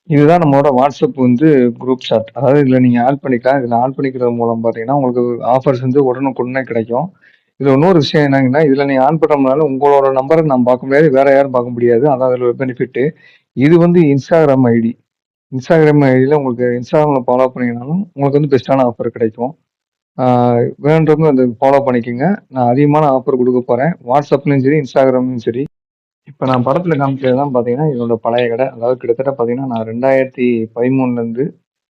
இதுதான் நம்மளோட வாட்ஸ்அப் வந்து குரூப் சாட். அதாவது இதில நீங்க ஆட் பண்ணிக்கலாம். இதில ஆட் பண்ணிக்கிறது மூலம் பார்த்தீங்கன்னா, உங்களுக்கு ஆஃபர்ஸ் வந்து உடனுக்குடனே கிடைக்கும். இதுல இன்னொரு விஷயம் என்னங்கன்னா, இதுல நீங்க ஆன் பண்றதுனால உங்களோட நம்பர நான் பார்க்க முடியாது. வேற யாரும் பார்க்க முடியாது. அதான் அதில ஒரு பெனிஃபிட்டு. இது வந்து Instagram ஐடி. Instagram ஐடியில உங்களுக்கு Instagramல ஃபாலோ பண்ணீங்கனாலும், உங்களுக்கு வந்து பெஸ்ட்டான ஆஃபர் கிடைக்கும். ஆ வேணுன்றவங்க அத ஃபாலோ பண்ணிக்கங்க. நான் அதிகமான ஆஃபர் குடுக்க போறேன். WhatsAppலயும் சரி, Instagramலயும் சரி. இப்ப நான் படத்துல காமிக்கிறதெல்லாம் பார்த்தீங்கன்னா, என்னோட பழைய கடை. அதாவது கிட்டத்தட்ட பார்த்தீங்கன்னா, நான் 2013லருந்து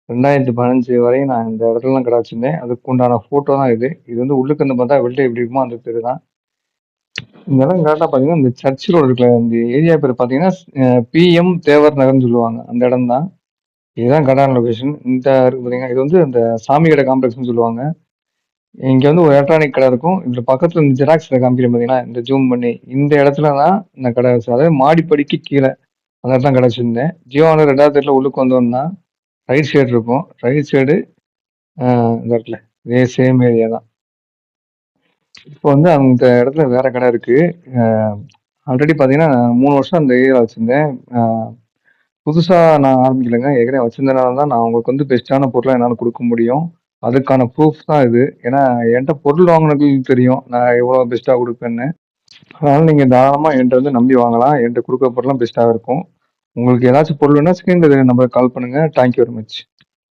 2015 வரையும் நான் இந்த இடத்துலலாம் கடை வச்சிருந்தேன். அதுக்கு உண்டான ஃபோட்டோ தான் இது. இது வந்து உள்ளுக்கு வந்து பார்த்தா வெளில எப்படி இருக்குமோ அந்த தெரு தான். இந்த இடம் கரெக்ட்டா பார்த்தீங்கன்னா, இந்த சர்ச் ரோடு இருக்குல்ல, இந்த ஏரியா பேரு பார்த்தீங்கன்னா, பிஎம் தேவர் நகர்ன்னு சொல்லுவாங்க. அந்த இடம் தான். இதுதான் கரெக்டான லொகேஷன். இந்த இருக்கு பார்த்தீங்கன்னா, இது வந்து அந்த சாமி கடை காம்ப்ளெக்ஸ்ன்னு சொல்லுவாங்க. இங்க வந்து ஒரு எலக்ட்ரானிக் கடை இருக்கும். இதுல பக்கத்துல இந்த ஜெராக்ஸ் கடை காமிக்கிறேன் பார்த்தீங்களா, இந்த ஜூம் பண்ணி, இந்த இடத்துல தான் நான் கடை வச்சேன். அதாவது மாடிப்படிக்கு கீழ. அந்த இடத்துல தான் கடை வச்சிருந்தேன். ஜியோல 2வது தெருல உள்ளுக்கு வந்தோம்னா, ரைட் சைடு இருக்கும். ரைட் சைடு இந்த இடத்துல. இதே சேம் ஏரியா தான். இப்போ வந்து அந்த இடத்துல வேற கடை இருக்கு. அ ஆல்ரெடி பார்த்தீங்கன்னா, நான் 3 வருஷம் அந்த ஏரியால வச்சிருந்தேன். அ புதுசா நான் ஆரம்பிக்கலங்க. ஏற்கனவே வச்சிருந்தனால தான் நான் உங்களுக்கு வந்து பெஸ்ட்டான பொருளா என்னால குடுக்க முடியும். அதுக்கான ப்ரூஃப் தான் இது. ஏன்னா, என்ட்ட பொருள் வாங்குனவங்களுக்கு தெரியும். நான் எவ்வளோ பெஸ்ட்டா குடுப்பேன்னு. அதனால நீங்க தாராளமா என்ட்ட வந்து நம்பி வாங்கலாம். என்ட்ட குடுக்குற பொருள்லாம் பெஸ்ட்டா இருக்கும். உங்களுக்கு ஏதாச்சும் பொருள் வேணும்னா ஸ்க்ரீன்ல தெரியிற நம்பருக்கு கால் பண்ணுங்க. Thank you very much.